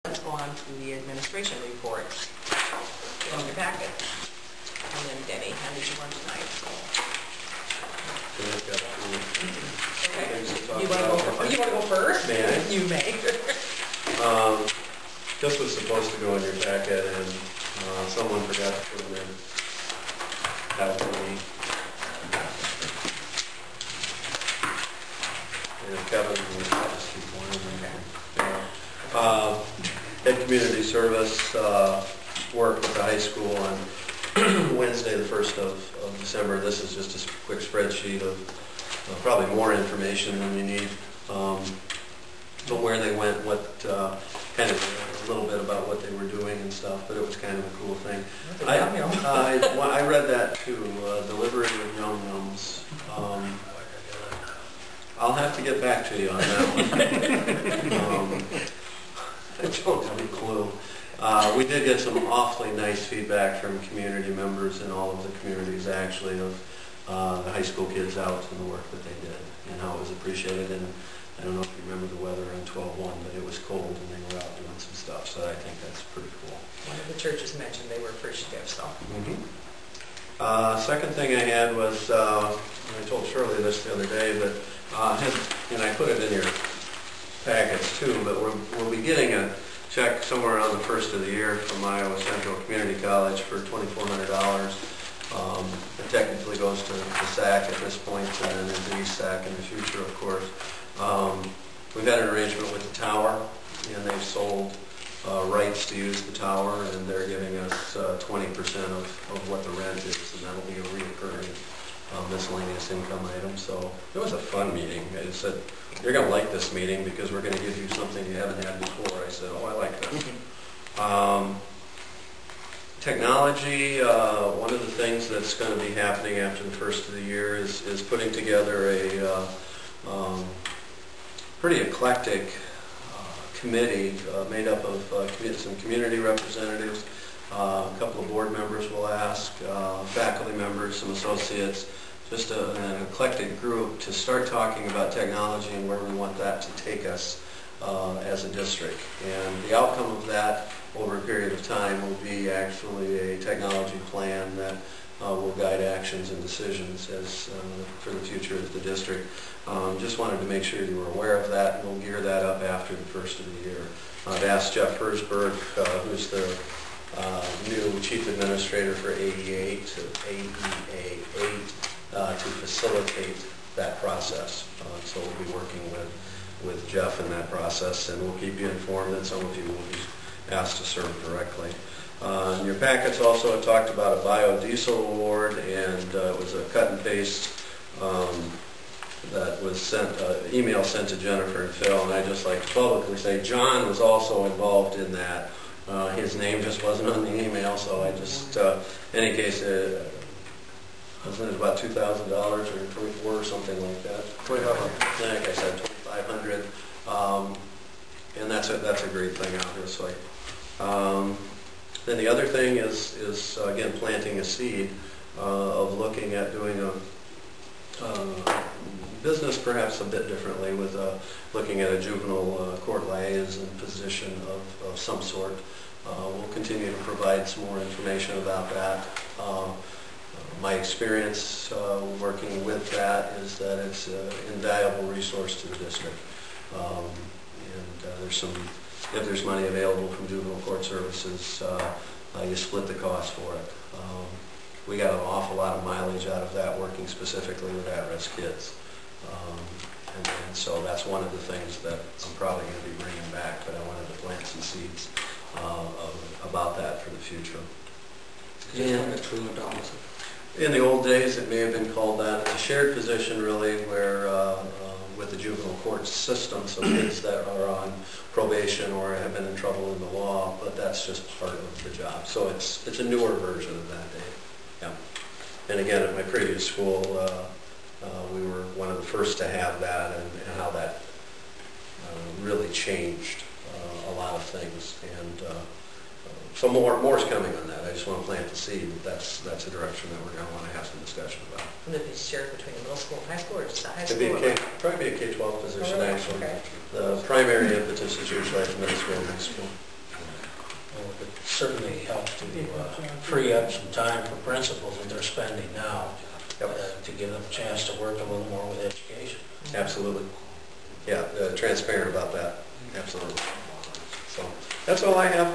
Let's go on to the administration report in your packet. And then Denny, how did you want tonight? Okay. You want to go first? May I? You may. This was supposed to go in your packet, and someone forgot to put it in. That was me. And Kevin will just keep one in there. Had community service work with the high school on Wednesday, the 1st of December. This is just a quick spreadsheet of probably more information than you need. But where they went, what kind of a little bit about what they were doing and stuff, but it was kind of a cool thing. I read that too, delivery of Yum Yums. I'll have to get back to you on that one. I don't have a clue. We did get some awfully nice feedback from community members in all of the communities actually of the high school kids out and the work that they did and how it was appreciated. And I don't know if you remember the weather in 12-1, but it was cold and they were out doing some stuff, so I think that's pretty cool. One of the churches mentioned they were appreciative, so. Second thing I had was, I told Shirley this the other day, but and I put it in your packets too, but we'll be getting a check somewhere around the 1st of the year from Iowa Central Community College for $2,400. It technically goes to the SAC at this point and then into East SAC in the future, of course. We've had an arrangement with the tower, and they've sold rights to use the tower, and they're giving us 20% of what the rent is, and that'll be a recurring miscellaneous income item. So it was a fun meeting. They said, "You're going to like this meeting because we're going to give you something you haven't had before." I said, "Oh, I like that." Technology, one of the things that's going to be happening after the 1st of the year is putting together a pretty eclectic committee made up of some community representatives, a couple of board members will ask, faculty members, some associates, just an eclectic group to start talking about technology and where we want that to take us as a district. And the outcome of that over a period of time will be actually a technology plan that will guide actions and decisions as for the future of the district. Just wanted to make sure you were aware of that, and we'll gear that up after the 1st of the year. I've asked Jeff Hersberg, who's the new Chief Administrator for AEA, to facilitate that process. So we'll be working with Jeff in that process, and we'll keep you informed, and some of you will be asked to serve directly. In your packets also talked about a biodiesel award, and it was a cut and paste that was sent, email sent to Jennifer and Phil, and I'd just like to publicly say John was also involved in that. His name just wasn't on the email, so I just, in any case, I think it was about $2,000 or $24 or something like that. Like I said, $2,500, and that's a great thing, obviously. Then the other thing is again planting a seed of looking at doing a business perhaps a bit differently with looking at a juvenile court liaison position of some sort. We'll continue to provide some more information about that. My experience working with that is that it's an invaluable resource to the district. If there's money available from juvenile court services, you split the cost for it. We got an awful lot of mileage out of that working specifically with at-risk kids. And so that's one of the things that I'm probably going to be bringing back, but I wanted to plant some seeds about that for the future. In the old days, it may have been called that. It's a shared position, really, where with the juvenile court system, so kids that are on probation or have been in trouble in the law, but that's just part of the job. So it's a newer version of that, Dave. Yeah. And again, at my previous school, we were one of the first to have that, and how that really changed a lot of things. And so more's coming on that. I just want to plant the seed. That's a direction that we're going to want to have some discussion about. Would it be shared between middle school and high school, or just the high school? It'd probably be a K-12 position, actually. Okay. The primary impetus is usually at the middle school and high school. certainly help to free up some time for principals that they're spending now, to give them a chance to work a little more with education. Absolutely. Yeah, transparent about that. Absolutely. So that's all I have.